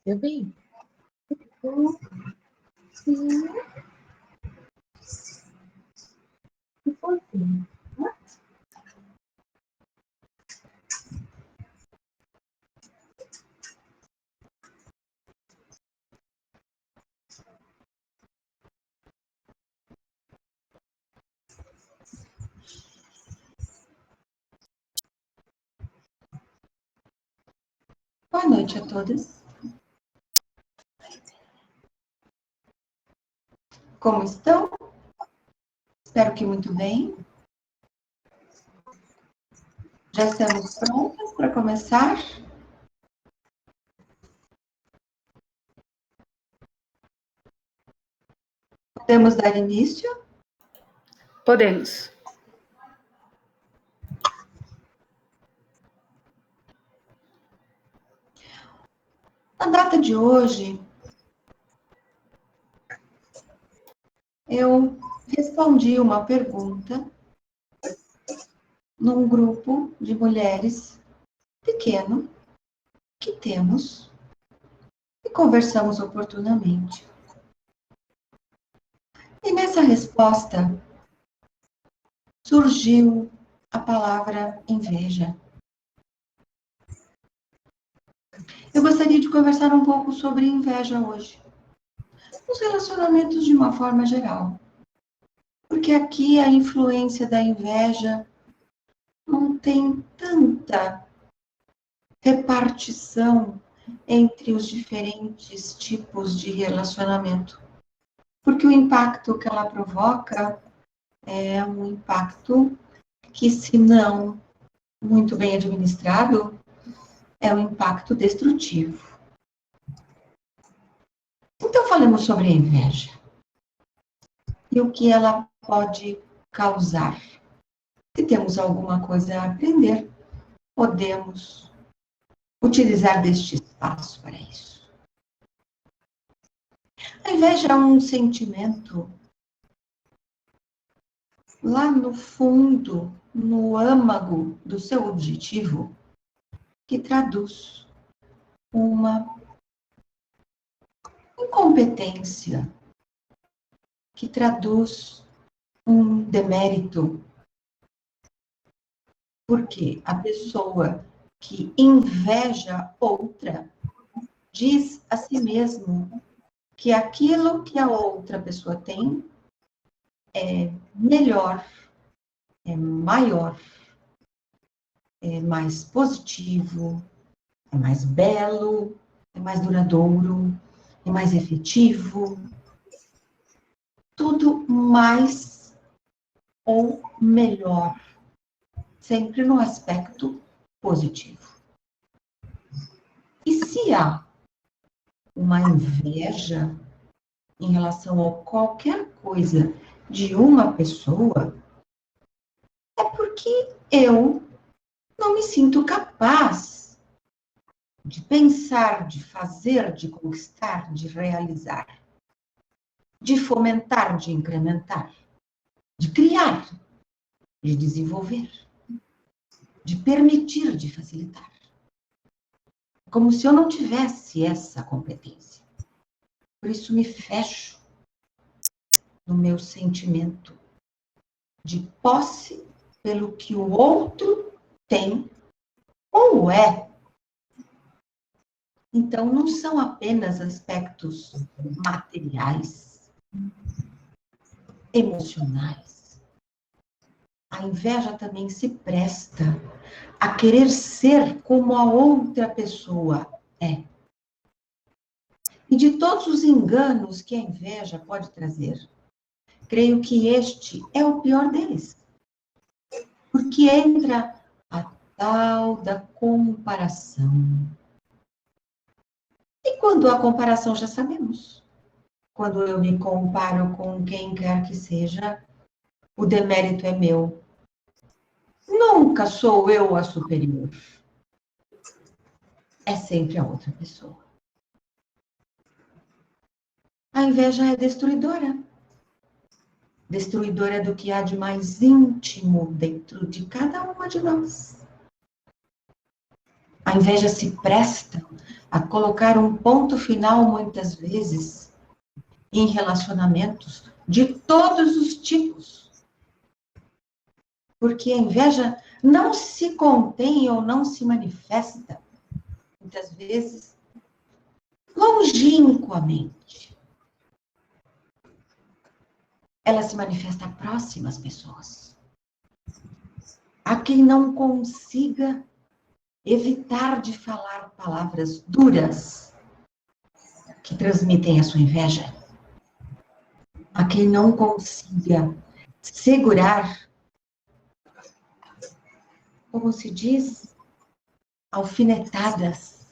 Eu bem. Sim. Que fofinho. Boa noite a todas. Como estão? Espero que muito bem. Já estamos prontas para começar? Podemos dar início? Podemos. Na data de hoje, eu respondi uma pergunta num grupo de mulheres pequeno que temos e conversamos oportunamente. E nessa resposta surgiu a palavra inveja. Eu gostaria de conversar um pouco sobre inveja hoje, os relacionamentos de uma forma geral, porque aqui a influência da inveja não tem tanta repartição entre os diferentes tipos de relacionamento, porque o impacto que ela provoca é um impacto que, se não muito bem administrado, é um impacto destrutivo. Então, falemos sobre a inveja e o que ela pode causar. Se temos alguma coisa a aprender, podemos utilizar deste espaço para isso. A inveja é um sentimento lá no fundo, no âmago do seu objetivo, que traduz uma incompetência, que traduz um demérito, porque a pessoa que inveja outra diz a si mesmo que aquilo que a outra pessoa tem é melhor, é maior, é mais positivo, é mais belo, é mais duradouro, é mais efetivo, tudo mais ou melhor, sempre no aspecto positivo. E se há uma inveja em relação a qualquer coisa de uma pessoa, é porque eu não me sinto capaz de pensar, de fazer, de conquistar, de realizar, de fomentar, de incrementar, de criar, de desenvolver, de permitir, de facilitar. Como se eu não tivesse essa competência. Por isso me fecho no meu sentimento de posse pelo que o outro tem ou é. Então, não são apenas aspectos materiais, emocionais. A inveja também se presta a querer ser como a outra pessoa é. E de todos os enganos que a inveja pode trazer, creio que este é o pior deles. Porque entra a tal da comparação. E quando a comparação, já sabemos. Quando eu me comparo com quem quer que seja, o demérito é meu. Nunca sou eu a superior. É sempre a outra pessoa. A inveja é destruidora. Destruidora do que há de mais íntimo dentro de cada uma de nós. A inveja se presta a colocar um ponto final, muitas vezes, em relacionamentos de todos os tipos. Porque a inveja não se contém ou não se manifesta, muitas vezes, longínquamente. Ela se manifesta próxima às pessoas. A quem não consiga evitar de falar palavras duras que transmitem a sua inveja. A quem não consiga segurar, como se diz, alfinetadas,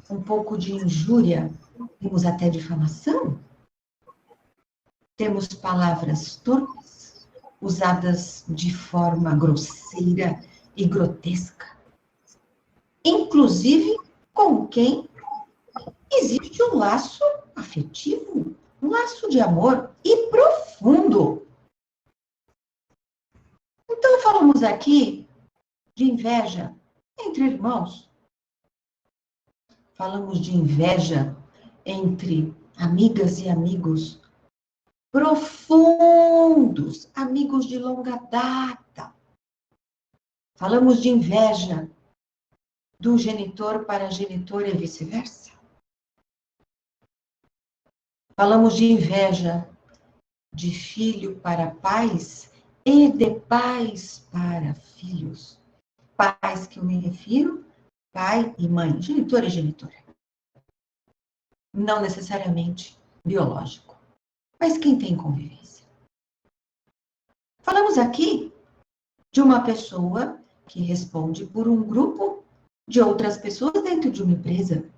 um pouco de injúria, temos até difamação, temos palavras torpes, usadas de forma grosseira e grotesca, inclusive com quem existe um laço afetivo, um laço de amor e profundo. Então, falamos aqui de inveja entre irmãos. Falamos de inveja entre amigas e amigos profundos, amigos de longa data. Falamos de inveja do genitor para genitor e vice-versa. Falamos de inveja de filho para pais e de pais para filhos. Pais que eu me refiro, pai e mãe, genitor e genitora. Não necessariamente biológico, mas quem tem convivência. Falamos aqui de uma pessoa que responde por um grupo de outras pessoas dentro de uma empresa,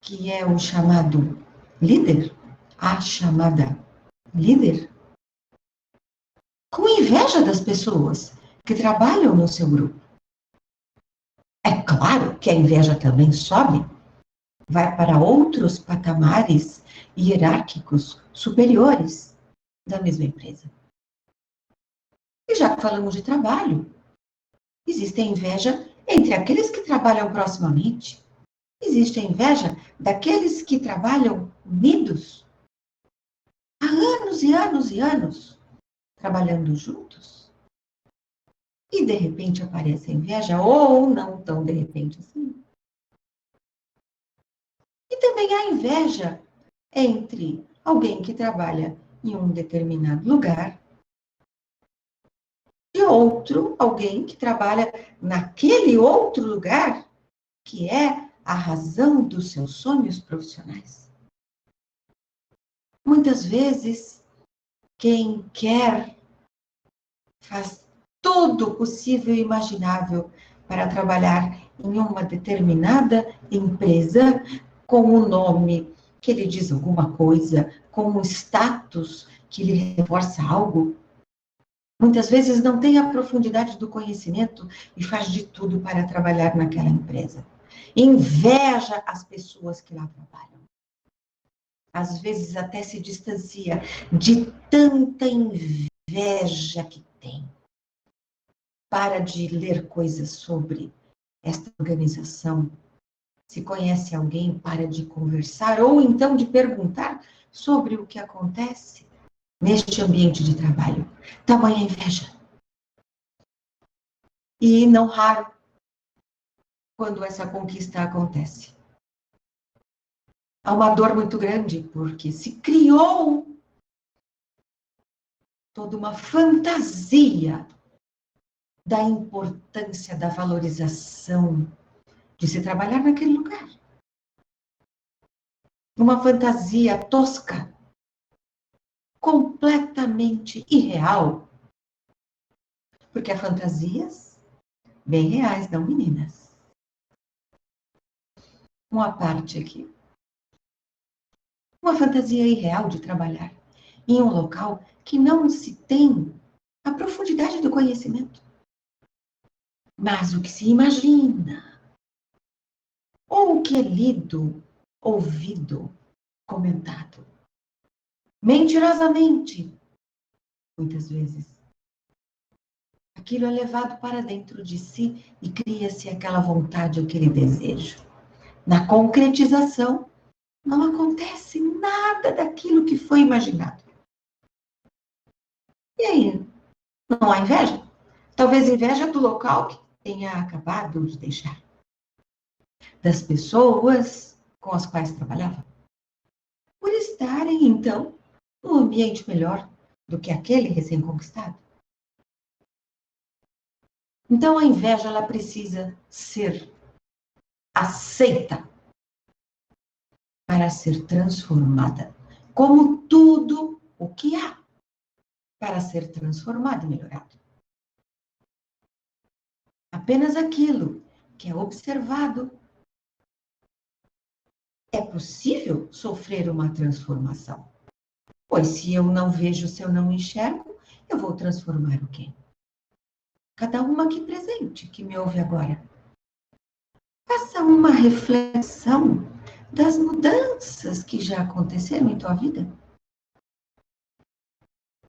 que é o chamado líder, a chamada líder, com inveja das pessoas que trabalham no seu grupo. É claro que a inveja também sobe, vai para outros patamares hierárquicos superiores da mesma empresa. E já que falamos de trabalho, existe a inveja entre aqueles que trabalham proximamente. Existe a inveja daqueles que trabalham unidos há anos e anos e anos, trabalhando juntos. E de repente aparece a inveja, ou não tão de repente assim. E também há inveja entre alguém que trabalha em um determinado lugar e outro, alguém que trabalha naquele outro lugar, que é a razão dos seus sonhos profissionais. Muitas vezes, quem quer faz todo o possível e imaginável para trabalhar em uma determinada empresa com o nome que lhe diz alguma coisa, com um status que lhe reforça algo. Muitas vezes não tem a profundidade do conhecimento e faz de tudo para trabalhar naquela empresa. Inveja as pessoas que lá trabalham. Às vezes até se distancia de tanta inveja que tem. Para de ler coisas sobre esta organização. Se conhece alguém, para de conversar ou então de perguntar sobre o que acontece neste ambiente de trabalho. Tamanha inveja. E não raro, quando essa conquista acontece. Há uma dor muito grande, porque se criou toda uma fantasia da importância da valorização de se trabalhar naquele lugar. Uma fantasia tosca, completamente irreal, porque há fantasias bem reais, não meninas. Uma parte aqui. Uma fantasia irreal de trabalhar em um local que não se tem a profundidade do conhecimento. Mas o que se imagina, ou o que é lido, ouvido, comentado, mentirosamente, muitas vezes, Aquilo é levado para dentro de si e cria-se aquela vontade, aquele desejo. Na concretização, não acontece nada daquilo que foi imaginado. E aí, não há inveja? Talvez inveja do local que tenha acabado de deixar. Das pessoas com as quais trabalhava. Por estarem, então, num ambiente melhor do que aquele recém-conquistado. Então, a inveja, ela precisa ser aceita para ser transformada, como tudo o que há para ser transformado e melhorado. Apenas aquilo que é observado é possível sofrer uma transformação. Pois se eu não vejo, se eu não enxergo, eu vou transformar o quê? Cada uma aqui presente, que me ouve agora. Faça uma reflexão das mudanças que já aconteceram em tua vida.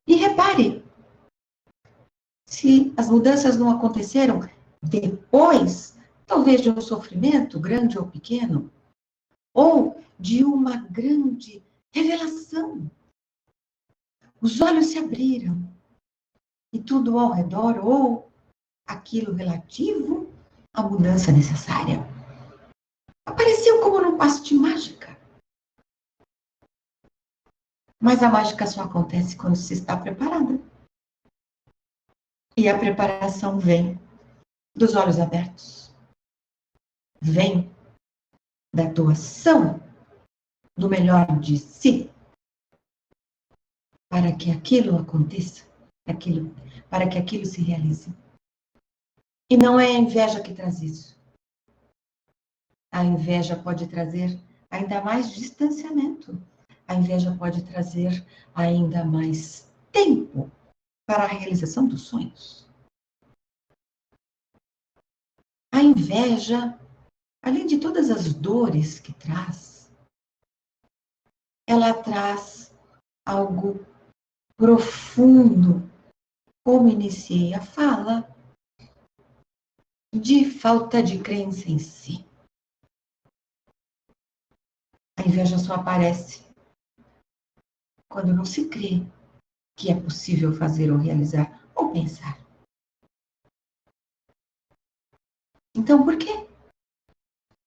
E repare, se as mudanças não aconteceram depois, talvez de um sofrimento, grande ou pequeno, ou de uma grande revelação. Os olhos se abriram e tudo ao redor, ou aquilo relativo à mudança necessária, apareceu como num passo de mágica. Mas a mágica só acontece quando se está preparada. E a preparação vem dos olhos abertos. Vem da doação do melhor de si para que aquilo aconteça, para que aquilo se realize. E não é a inveja que traz isso. A inveja pode trazer ainda mais distanciamento. A inveja pode trazer ainda mais tempo para a realização dos sonhos. A inveja, além de todas as dores que traz, ela traz algo profundo, como iniciei a fala, de falta de crença em si. A inveja só aparece quando não se crê que é possível fazer ou realizar ou pensar. Então, por quê?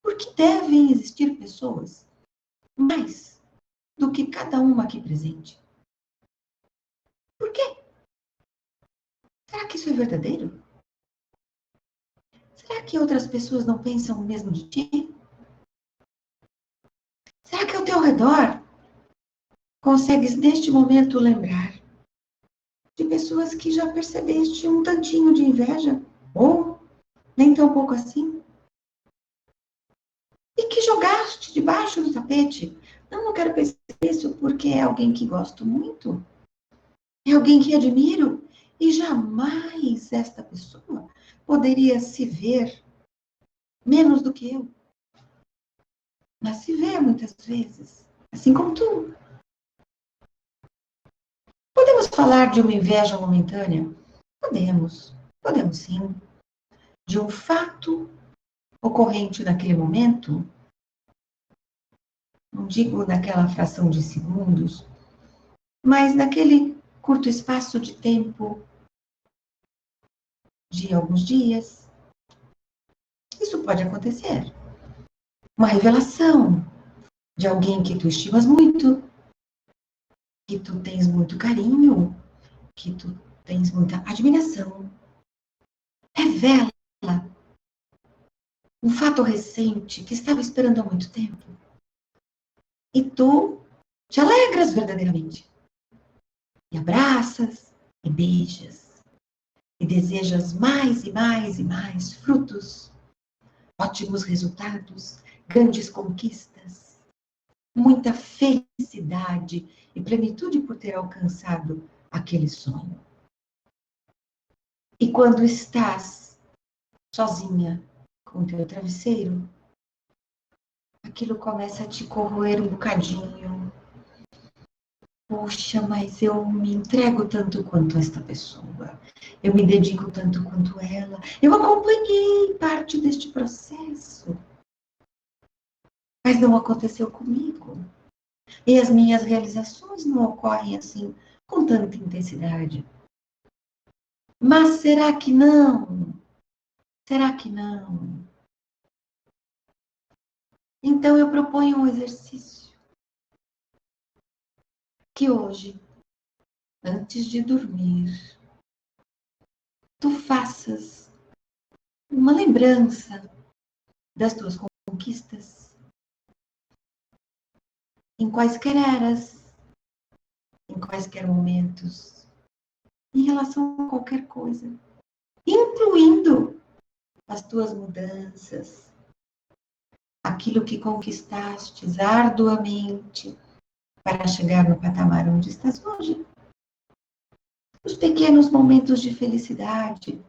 Porque devem existir pessoas mais do que cada uma aqui presente. Por quê? Será que isso é verdadeiro? Será que outras pessoas não pensam o mesmo de ti? Será que ao teu redor consegues neste momento lembrar de pessoas que já percebeste um tantinho de inveja? Ou nem tão pouco assim? E que jogaste debaixo do tapete? Não quero pensar isso porque é alguém que gosto muito. É alguém que admiro. E jamais esta pessoa poderia se ver menos do que eu. Mas se vê muitas vezes, assim como tu. Podemos falar de uma inveja momentânea? Podemos sim. De um fato ocorrente naquele momento, não digo naquela fração de segundos, mas naquele curto espaço de tempo de alguns dias. Isso pode acontecer. Uma revelação de alguém que tu estimas muito, que tu tens muito carinho, que tu tens muita admiração. Revela um fato recente que estava esperando há muito tempo. E tu te alegras verdadeiramente. E abraças, e beijas, e desejas mais e mais e mais frutos, ótimos resultados, grandes conquistas, muita felicidade e plenitude por ter alcançado aquele sonho. E quando estás sozinha com o teu travesseiro, aquilo começa a te corroer um bocadinho. Puxa, mas eu me entrego tanto quanto esta pessoa. Eu me dedico tanto quanto ela. Eu acompanhei parte deste processo, mas não aconteceu comigo. E as minhas realizações não ocorrem assim com tanta intensidade. Mas será que não? Será que não? Então eu proponho um exercício que hoje, antes de dormir, tu faças uma lembrança das tuas conquistas, em quaisquer eras, em quaisquer momentos, em relação a qualquer coisa, incluindo as tuas mudanças, aquilo que conquistastes arduamente para chegar no patamar onde estás hoje. Os pequenos momentos de felicidade.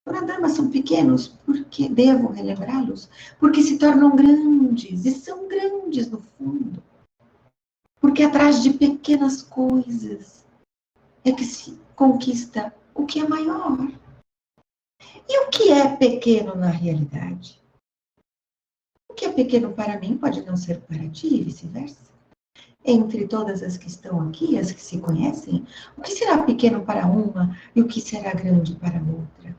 Para a dama são pequenos porque devo relembrá-los, porque se tornam grandes, e são grandes no fundo. Porque atrás de pequenas coisas é que se conquista o que é maior. E o que é pequeno na realidade? O que é pequeno para mim pode não ser para ti e vice-versa. Entre todas as que estão aqui, as que se conhecem, o que será pequeno para uma e o que será grande para outra?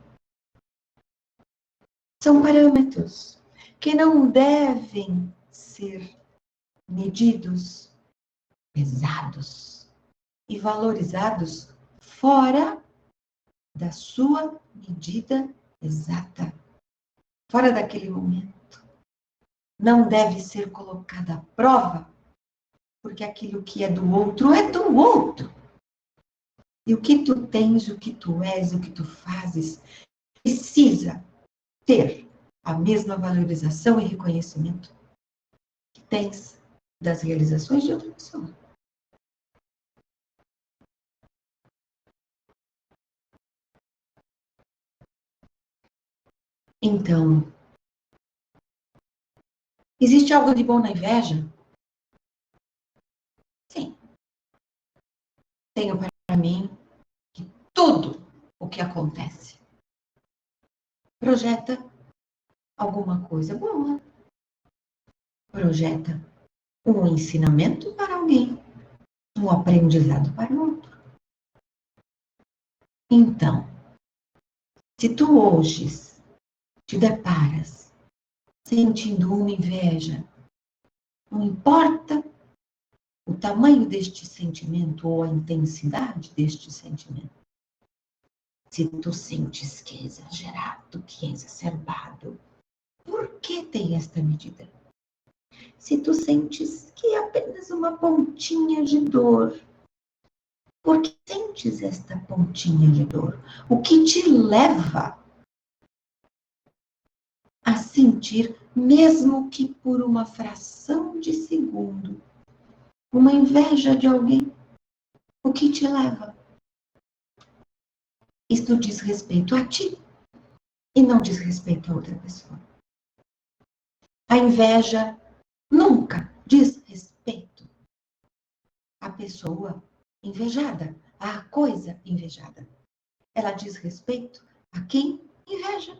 São parâmetros que não devem ser medidos, pesados e valorizados fora da sua medida exata, fora daquele momento. Não deve ser colocada à prova, porque aquilo que é do outro é do outro. E o que tu tens, o que tu és, o que tu fazes, precisa ter a mesma valorização e reconhecimento que tens das realizações de outra pessoa. Então, existe algo de bom na inveja? Sim. Tenho para mim que tudo o que acontece projeta alguma coisa boa. Projeta um ensinamento para alguém, um aprendizado para o outro. Então, se tu hoje te deparas sentindo uma inveja, não importa o tamanho deste sentimento ou a intensidade deste sentimento. Se tu sentes que é exagerado, que é exacerbado, por que tem esta medida? Se tu sentes que é apenas uma pontinha de dor, por que sentes esta pontinha de dor? O que te leva a sentir, mesmo que por uma fração de segundo, uma inveja de alguém? O que te leva? Isto diz respeito a ti e não diz respeito a outra pessoa. A inveja nunca diz respeito à pessoa invejada, à coisa invejada. Ela diz respeito a quem inveja.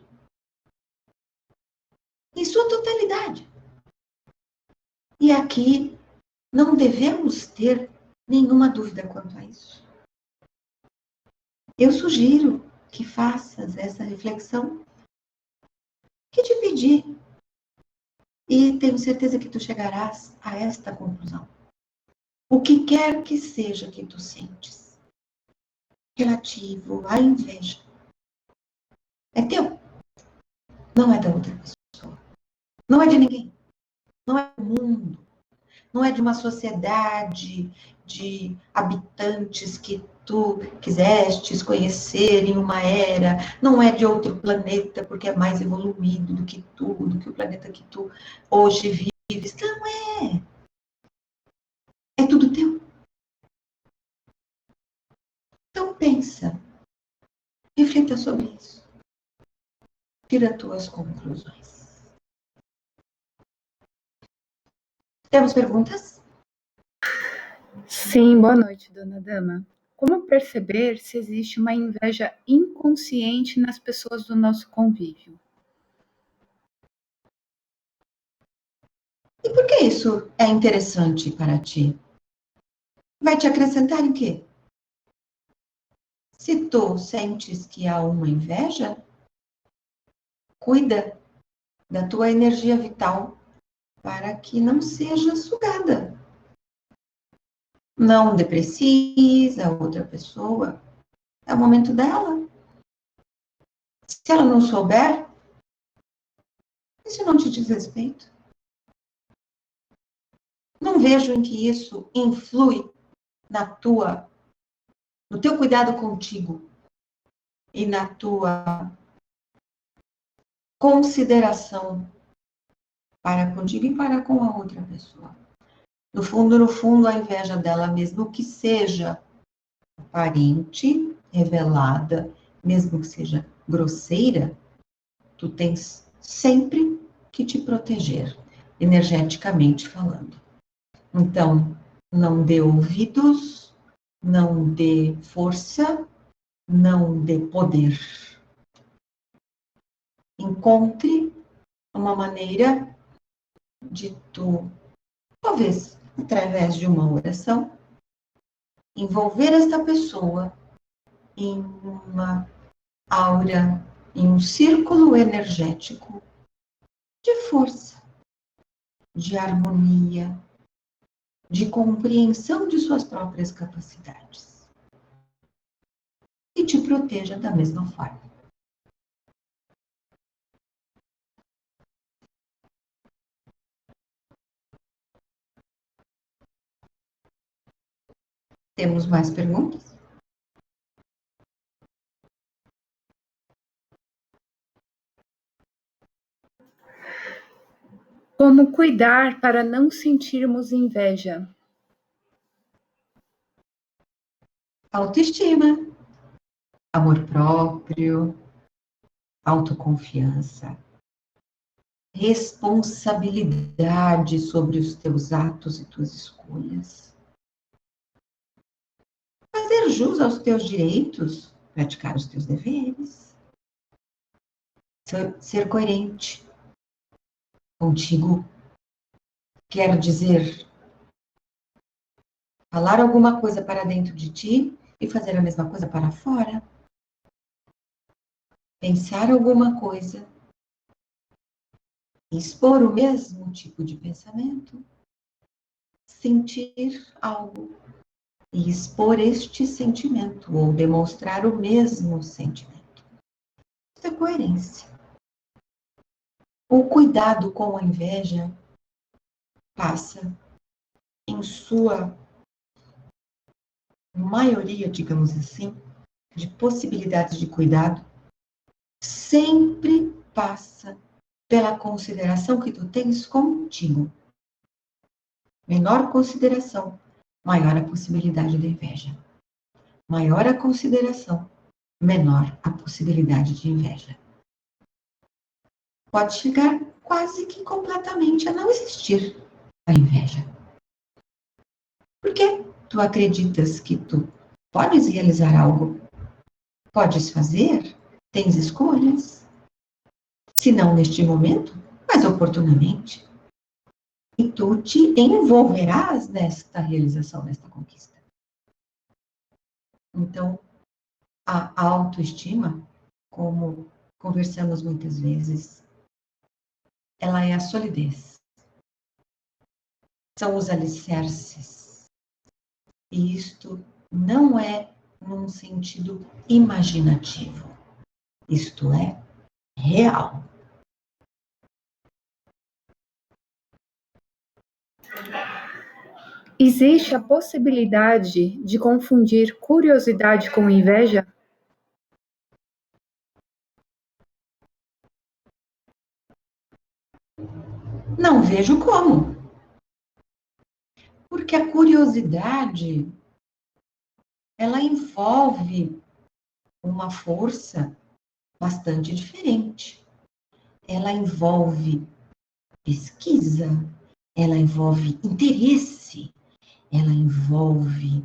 Em sua totalidade. E aqui não devemos ter nenhuma dúvida quanto a isso. Eu sugiro que faças essa reflexão que te pedi. E tenho certeza que tu chegarás a esta conclusão. O que quer que seja que tu sentes relativo à inveja é teu, não é da outra pessoa, não é de ninguém, não é do mundo, não é de uma sociedade de habitantes que tu quisestes conhecer em uma era, não é de outro planeta porque é mais evoluído do que tu, do que o planeta que tu hoje vives. Não é. É tudo teu. Então pensa, reflita sobre isso. Tira tuas conclusões. Temos perguntas? Sim, boa noite, dona Dama. Como perceber se existe uma inveja inconsciente nas pessoas do nosso convívio? E por que isso é interessante para ti? Vai te acrescentar em quê? Se tu sentes que há uma inveja, cuida da tua energia vital para que não seja sugada. Não deprecies a outra pessoa. É o momento dela. Se ela não souber, isso não te diz respeito. Não vejo em que isso influi no teu cuidado contigo e na tua consideração para contigo e para com a outra pessoa. No fundo, a inveja dela, mesmo que seja aparente, revelada, mesmo que seja grosseira, tu tens sempre que te proteger, energeticamente falando. Então, não dê ouvidos, não dê força, não dê poder. Encontre uma maneira de tu, talvez através de uma oração, envolver esta pessoa em uma aura, em um círculo energético de força, de harmonia, de compreensão de suas próprias capacidades. E te proteja da mesma forma. Temos mais perguntas? Como cuidar para não sentirmos inveja? Autoestima, amor próprio, autoconfiança, responsabilidade sobre os teus atos e tuas escolhas. Fazer jus aos teus direitos, praticar os teus deveres. Ser coerente contigo quer dizer falar alguma coisa para dentro de ti e fazer a mesma coisa para fora. Pensar alguma coisa, expor o mesmo tipo de pensamento, sentir algo e expor este sentimento ou demonstrar o mesmo sentimento. Isso é coerência. O cuidado com a inveja passa, em sua maioria, digamos assim, de possibilidades de cuidado, sempre passa pela consideração que tu tens contigo. Menor consideração, maior a possibilidade da inveja. Maior a consideração, menor a possibilidade de inveja. Pode chegar quase que completamente a não existir a inveja. Por quê? Tu acreditas que tu podes realizar algo, podes fazer, tens escolhas, se não neste momento, mas oportunamente. E tu te envolverás nesta realização, nesta conquista. Então, a autoestima, como conversamos muitas vezes, ela é a solidez. São os alicerces. E isto não é num sentido imaginativo. Isto é real. Existe a possibilidade de confundir curiosidade com inveja? Não vejo como. Porque a curiosidade, ela envolve uma força bastante diferente. Ela envolve pesquisa, ela envolve interesse, ela envolve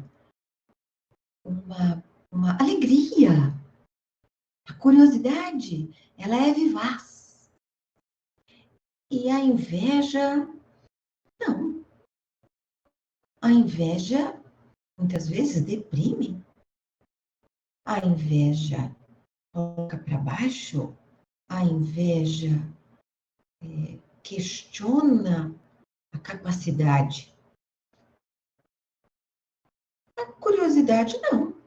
uma alegria. A curiosidade, ela é vivaz. E a inveja, não. A inveja, muitas vezes, deprime. A inveja coloca para baixo. A inveja questiona a capacidade. A curiosidade, não.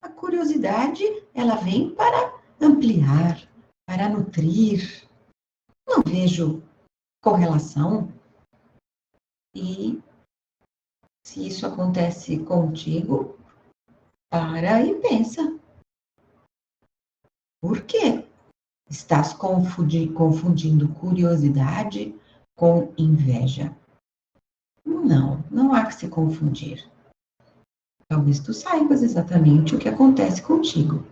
A curiosidade, ela vem para ampliar, para nutrir. Não vejo correlação. E se isso acontece contigo, para e pensa. Por quê? Estás confundindo curiosidade com inveja. Não há que se confundir. Talvez tu saibas exatamente o que acontece contigo.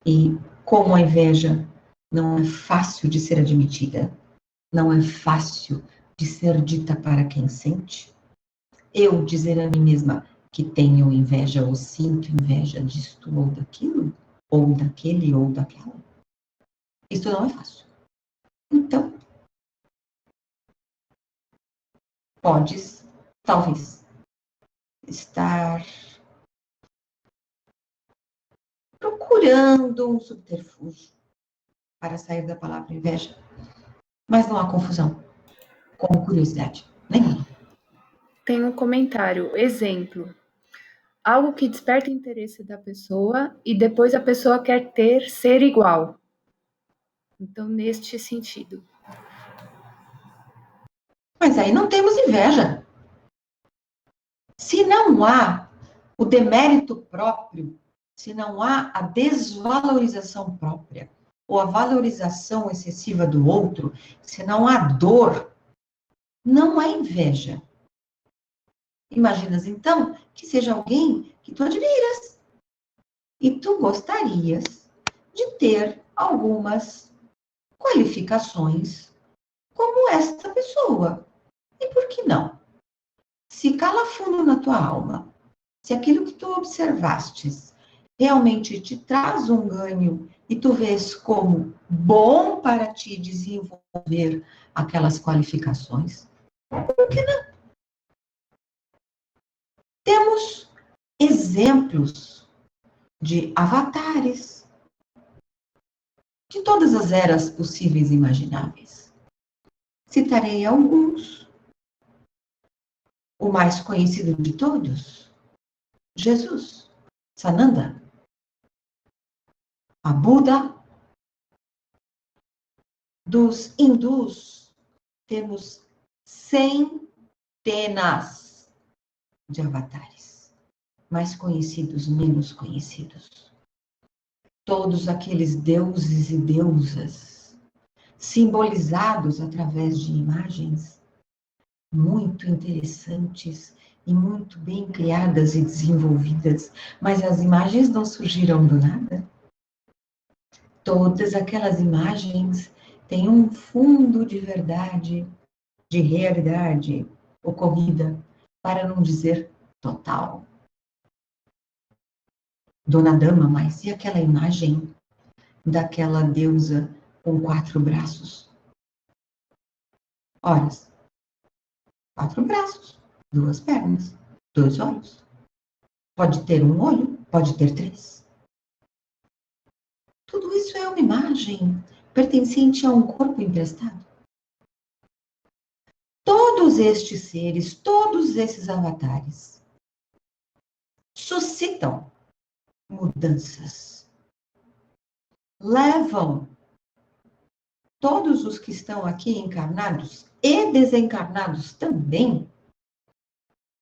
E como a inveja não é fácil de ser admitida, não é fácil de ser dita para quem sente, eu dizer a mim mesma que tenho inveja ou sinto inveja disto ou daquilo, ou daquele ou daquela, isso não é fácil. Então, podes, talvez, estar procurando um subterfúgio para sair da palavra inveja, mas não há confusão com curiosidade nenhuma. Tem um comentário, exemplo. Algo que desperta interesse da pessoa e depois a pessoa quer ser igual. Então, neste sentido. Mas aí não temos inveja. Se não há o demérito próprio, se não há a desvalorização própria, ou a valorização excessiva do outro, se não há dor, não há inveja. Imaginas, então, que seja alguém que tu admiras e tu gostarias de ter algumas qualificações como esta pessoa. E por que não? Se cala fundo na tua alma, se aquilo que tu observastes realmente te traz um ganho e tu vês como bom para ti desenvolver aquelas qualificações, por que não? Temos exemplos de avatares de todas as eras possíveis e imagináveis. Citarei alguns. O mais conhecido de todos, Jesus, Sananda, a Buda. Dos hindus, temos centenas de avatares, mais conhecidos, menos conhecidos. Todos aqueles deuses e deusas, simbolizados através de imagens muito interessantes e muito bem criadas e desenvolvidas, mas as imagens não surgiram do nada. Todas aquelas imagens têm um fundo de verdade, de realidade ocorrida, para não dizer total. Dona Dama, mas e aquela imagem daquela deusa com 4 braços? Ora, 4 braços, 2 pernas, 2 olhos. Pode ter um olho, pode ter 3. Tudo isso é uma imagem pertencente a um corpo emprestado. Todos estes seres, todos esses avatares, suscitam mudanças. Levam todos os que estão aqui encarnados e desencarnados também,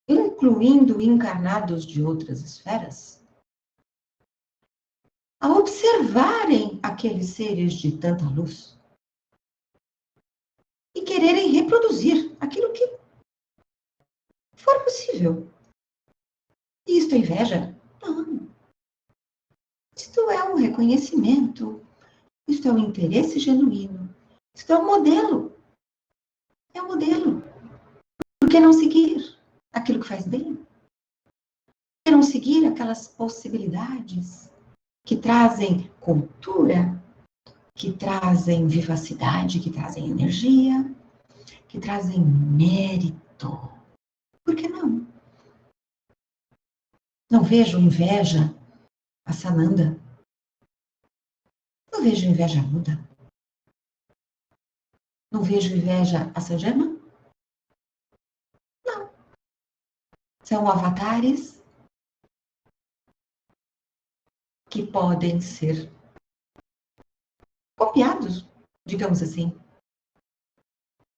incluindo encarnados de outras esferas, a observarem aqueles seres de tanta luz e quererem reproduzir aquilo que for possível. E isto é inveja? Não. Isto é um reconhecimento, isto é um interesse genuíno, isto é um modelo. É um modelo. Por que não seguir? aquilo que faz bem. Queiram seguir aquelas possibilidades que trazem cultura, que trazem vivacidade, que trazem energia, que trazem mérito. Por que não? Não vejo inveja a Sananda. Não vejo inveja a Buda. Não vejo inveja a Sanjama? Não. São avatares que podem ser copiados, digamos assim,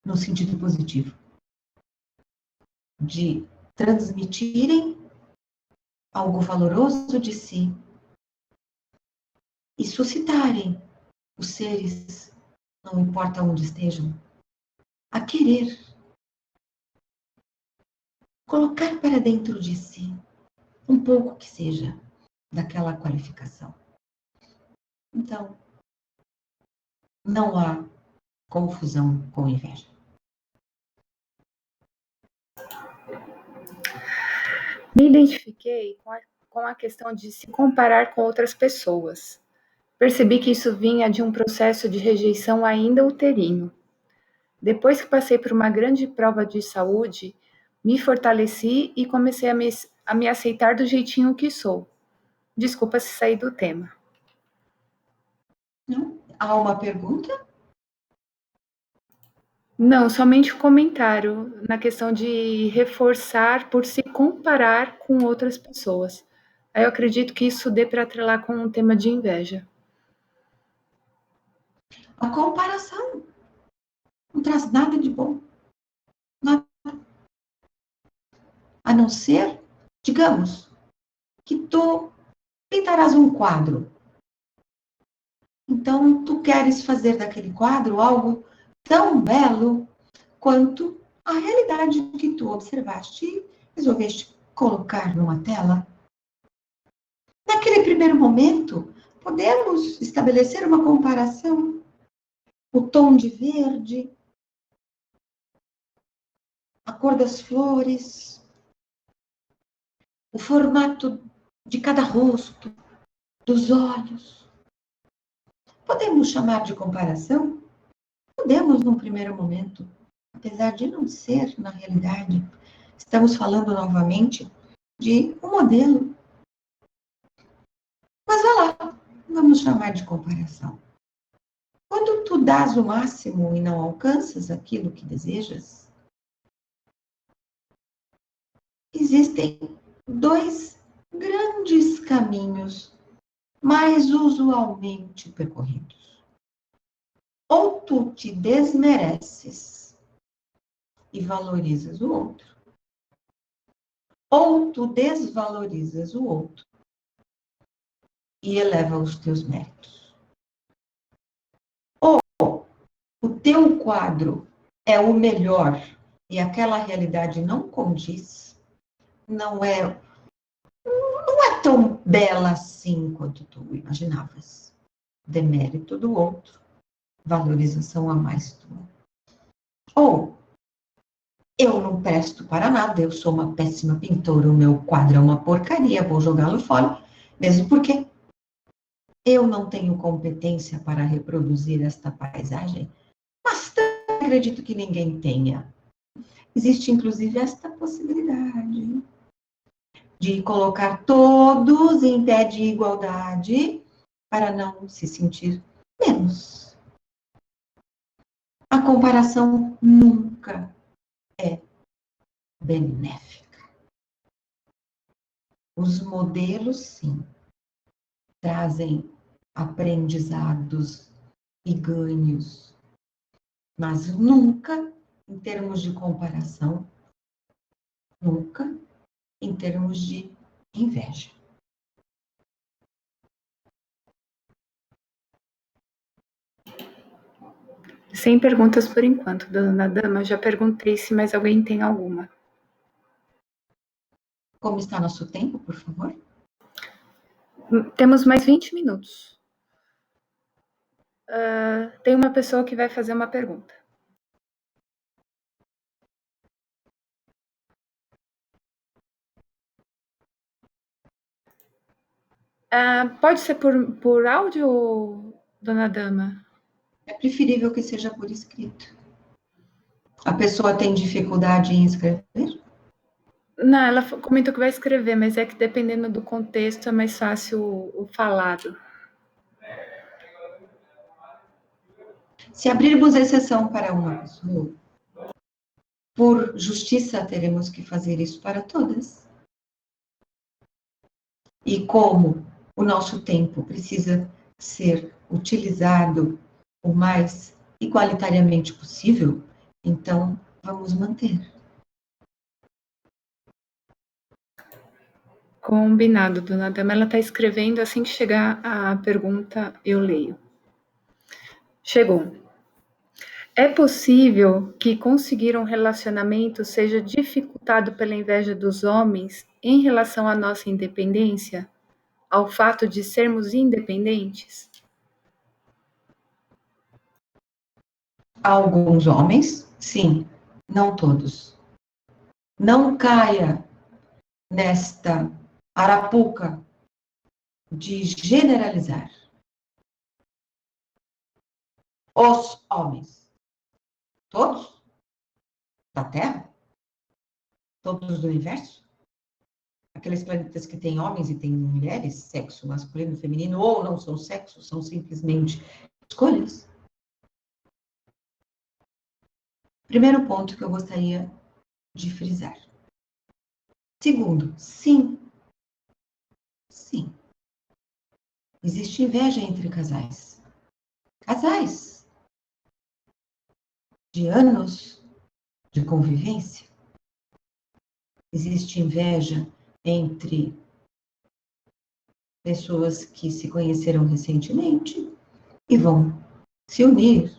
no sentido positivo, de transmitirem algo valoroso de si e suscitarem os seres, não importa onde estejam, a querer colocar para dentro de si um pouco que seja daquela qualificação. Então, não há confusão com inveja. Me identifiquei com a questão de se comparar com outras pessoas. Percebi que isso vinha de um processo de rejeição ainda uterino. Depois que passei por uma grande prova de saúde, me fortaleci e comecei a me aceitar do jeitinho que sou. Desculpa se sair do tema. Não? Há uma pergunta? Não, somente um comentário na questão de reforçar por se comparar com outras pessoas. Aí eu acredito que isso dê para atrelar com um tema de inveja. A comparação não traz nada de bom. Nada. A não ser, digamos, que tu pintarás um quadro. Então, tu queres fazer daquele quadro algo tão belo quanto a realidade que tu observaste e resolveste colocar numa tela. Naquele primeiro momento, podemos estabelecer uma comparação. O tom de verde, a cor das flores, o formato de cada rosto, dos olhos. Podemos chamar de comparação? Podemos, num primeiro momento, apesar de não ser, na realidade. Estamos falando novamente de um modelo. Mas vá lá, vamos chamar de comparação. Quando tu dás o máximo e não alcanças aquilo que desejas, existem dois grandes caminhos mais usualmente percorridos. Ou tu te desmereces e valorizas o outro, ou tu desvalorizas o outro e eleva os teus méritos. Ou o teu quadro é o melhor e aquela realidade não condiz, não é tão bela assim quanto tu imaginavas. Demérito do outro, valorização a mais tua. Ou eu não presto para nada, eu sou uma péssima pintora, o meu quadro é uma porcaria, vou jogá-lo fora, mesmo porque eu não tenho competência para reproduzir esta paisagem, mas também acredito que ninguém tenha. Existe, inclusive, esta possibilidade de colocar todos em pé de igualdade para não se sentir menos. A comparação nunca é benéfica. Os modelos, sim, trazem aprendizados e ganhos, mas nunca, em termos de comparação, nunca em termos de inveja. Sem perguntas por enquanto, dona Dama. Já perguntei se mais alguém tem alguma. Como está nosso tempo, por favor? Temos mais 20 minutos. Tem uma pessoa que vai fazer uma pergunta. Pode ser por áudio, dona Dama? É preferível que seja por escrito. A pessoa tem dificuldade em escrever? Não, ela comentou que vai escrever, mas é que dependendo do contexto é mais fácil o falado. Se abrirmos exceção para uma pessoa, por justiça teremos que fazer isso para todas. E como o nosso tempo precisa ser utilizado o mais igualitariamente possível, então vamos manter. Combinado, dona Dama. Ela está escrevendo, assim que chegar a pergunta, eu leio. Chegou. É possível que conseguir um relacionamento seja dificultado pela inveja dos homens em relação à nossa independência? Ao fato de sermos independentes? Alguns homens, sim, não todos. Não caia nesta arapuca de generalizar. Os homens, todos da Terra, todos do universo, aqueles planetas que têm homens e têm mulheres, sexo masculino e feminino, ou não são sexos, são simplesmente escolhas. Primeiro ponto que eu gostaria de frisar. Segundo, sim. Sim. Existe inveja entre casais. Casais de anos de convivência. Existe inveja entre pessoas que se conheceram recentemente e vão se unir.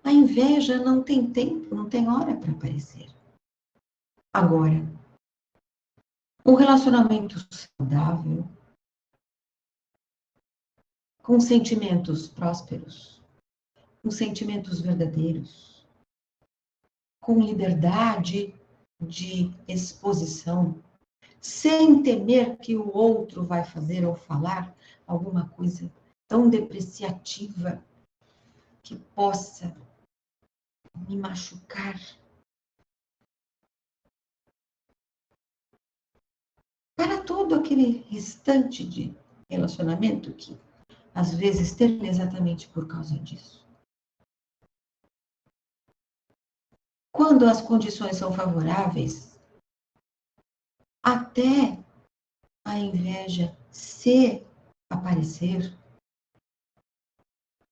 A inveja não tem tempo, não tem hora para aparecer. Agora, um relacionamento saudável, com sentimentos prósperos, com sentimentos verdadeiros, com liberdade de exposição, sem temer que o outro vai fazer ou falar alguma coisa tão depreciativa que possa me machucar. Para todo aquele restante de relacionamento que às vezes termina exatamente por causa disso. Quando as condições são favoráveis, até a inveja se aparecer,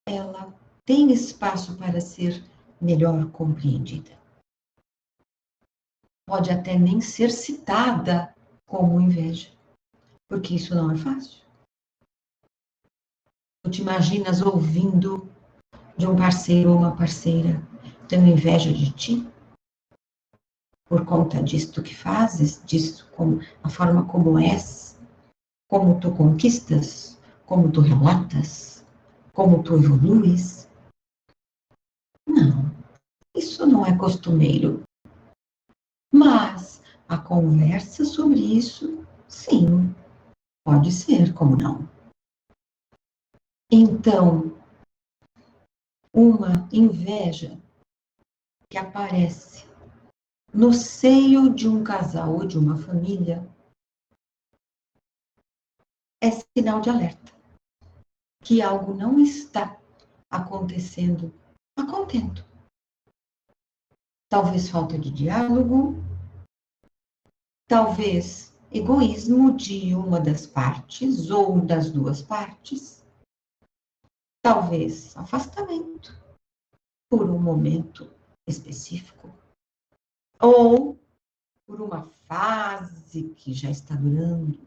ela tem espaço para ser melhor compreendida. Pode até nem ser citada como inveja, porque isso não é fácil. Tu te imaginas ouvindo de um parceiro ou uma parceira tendo inveja de ti? Por conta disto que fazes, disso, como a forma como és, como tu conquistas, como tu relatas, como tu evoluis? Não, isso não é costumeiro. Mas a conversa sobre isso, sim, pode ser, como não. Então, uma inveja que aparece no seio de um casal ou de uma família é sinal de alerta que algo não está acontecendo a contento. Talvez falta de diálogo, talvez egoísmo de uma das partes ou das duas partes, talvez afastamento por um momento específico, ou por uma fase que já está durando.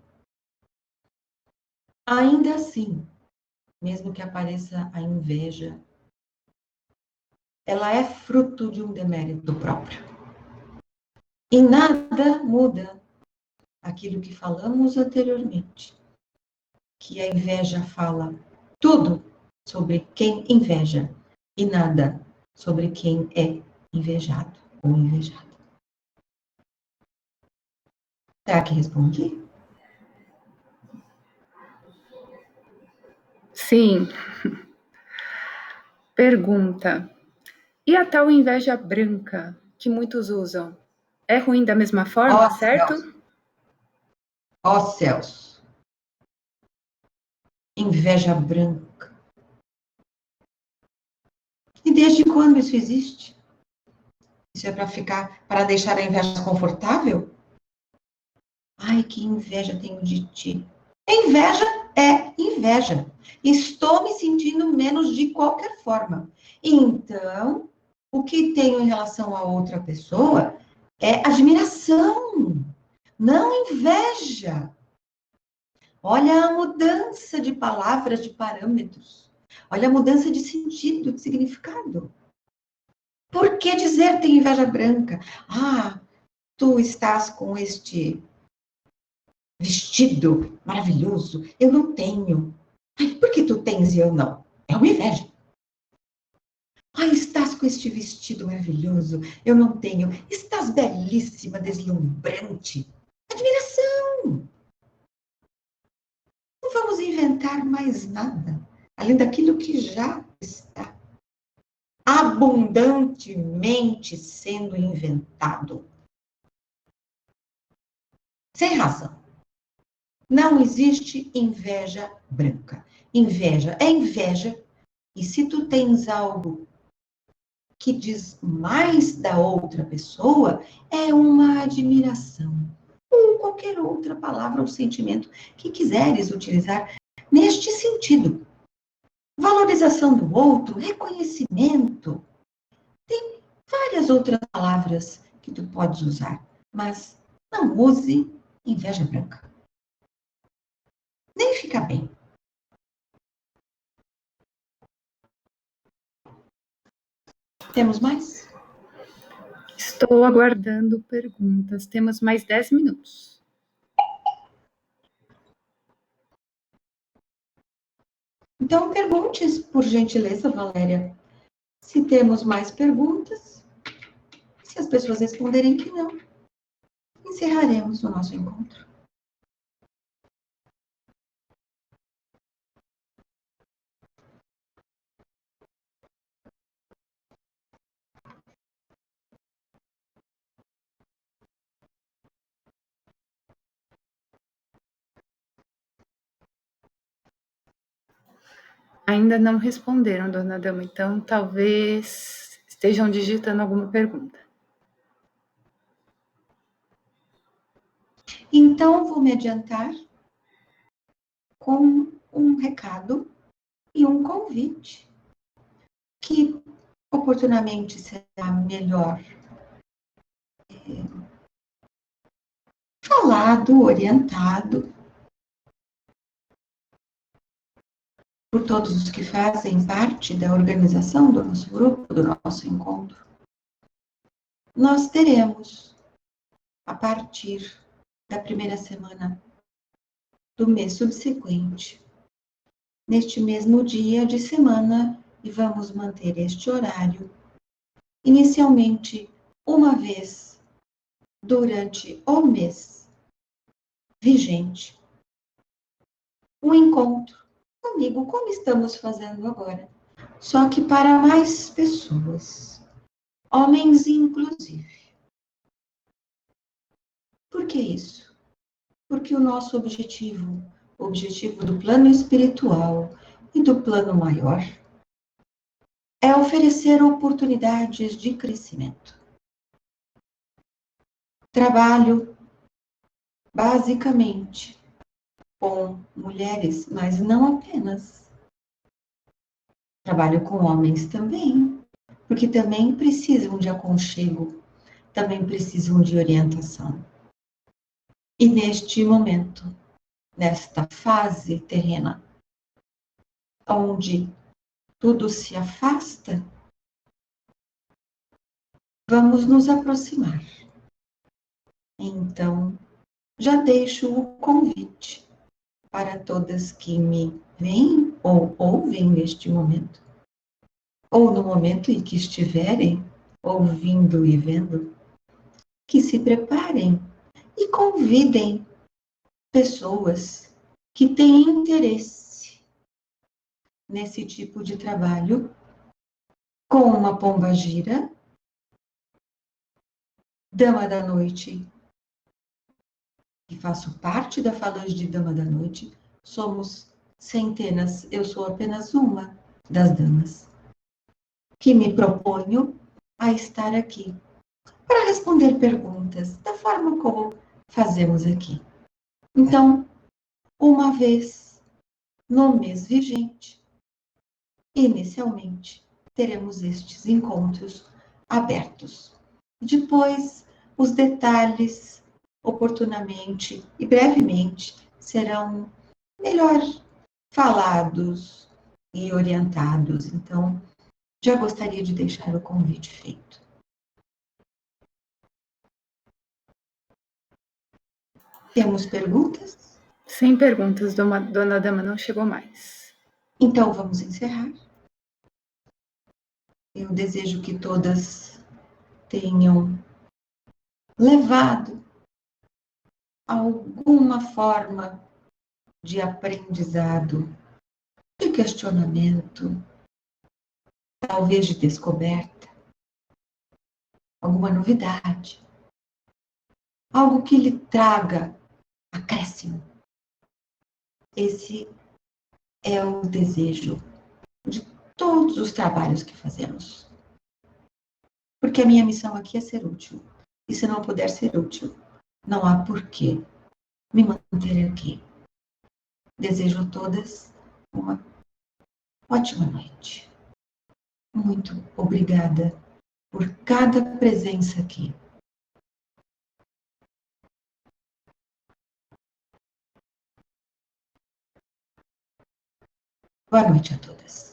Ainda assim, mesmo que apareça a inveja, ela é fruto de um demérito próprio. E nada muda aquilo que falamos anteriormente, que a inveja fala tudo sobre quem inveja e nada sobre quem é invejado ou invejada. Será que respondi? Sim. Pergunta: e a tal inveja branca que muitos usam? É ruim da mesma forma, Ó certo? céus, ó céus. Inveja branca. E desde quando isso existe? Isso é para deixar a inveja desconfortável? Ai, que inveja tenho de ti. Inveja é inveja. Estou me sentindo menos de qualquer forma. Então, o que tenho em relação a outra pessoa é admiração, não inveja. Olha a mudança de palavras, de parâmetros. Olha a mudança de sentido, de significado. Por que dizer tem inveja branca? Ah, tu estás com este vestido maravilhoso, eu não tenho. Ai, por que tu tens e eu não? É uma inveja. Ai, estás com este vestido maravilhoso, eu não tenho. Estás belíssima, deslumbrante. Admiração. Não vamos inventar mais nada, além daquilo que já está abundantemente sendo inventado. Sem razão. Não existe inveja branca. Inveja é inveja, e se tu tens algo que diz mais da outra pessoa, é uma admiração. Ou qualquer outra palavra ou sentimento que quiseres utilizar neste sentido. Valorização do outro, reconhecimento. Tem várias outras palavras que tu podes usar, mas não use inveja branca. Nem fica bem. Temos mais? Estou aguardando perguntas. Temos mais 10 minutos. Então, pergunte, por gentileza, Valéria, se temos mais perguntas. Se as pessoas responderem que não, encerraremos o nosso encontro. Ainda não responderam, dona Dama, então talvez estejam digitando alguma pergunta. Então, vou me adiantar com um recado e um convite, que oportunamente será melhor falado, orientado por todos os que fazem parte da organização do nosso grupo, do nosso encontro. Nós teremos, a partir da primeira semana do mês subsequente, neste mesmo dia de semana, e vamos manter este horário, inicialmente uma vez durante o mês vigente, um encontro comigo, como estamos fazendo agora, só que para mais pessoas, homens inclusive. Por que isso? Porque o nosso objetivo, o objetivo do plano espiritual e do plano maior, é oferecer oportunidades de crescimento. Trabalho, basicamente, com mulheres, mas não apenas. Trabalho com homens também, porque também precisam de aconchego, também precisam de orientação. E neste momento, nesta fase terrena, onde tudo se afasta, vamos nos aproximar. Então, já deixo o convite para todas que me veem ou ouvem neste momento, ou no momento em que estiverem ouvindo e vendo, que se preparem e convidem pessoas que têm interesse nesse tipo de trabalho com uma pombagira, dama da noite, e faço parte da falange de dama da noite, somos centenas, eu sou apenas uma das damas, que me proponho a estar aqui para responder perguntas da forma como fazemos aqui. Então, uma vez no mês vigente, inicialmente, teremos estes encontros abertos. Depois, os detalhes, oportunamente e brevemente, serão melhor falados e orientados. Então, já gostaria de deixar o convite feito. Temos perguntas? Sem perguntas, dona Dama não chegou mais. Então, vamos encerrar. Eu desejo que todas tenham levado alguma forma de aprendizado, de questionamento, talvez de descoberta, alguma novidade, algo que lhe traga acréscimo. Esse é o desejo de todos os trabalhos que fazemos. Porque a minha missão aqui é ser útil. E se não puder ser útil, não há porquê me manter aqui. Desejo a todas uma ótima noite. Muito obrigada por cada presença aqui. Boa noite a todas.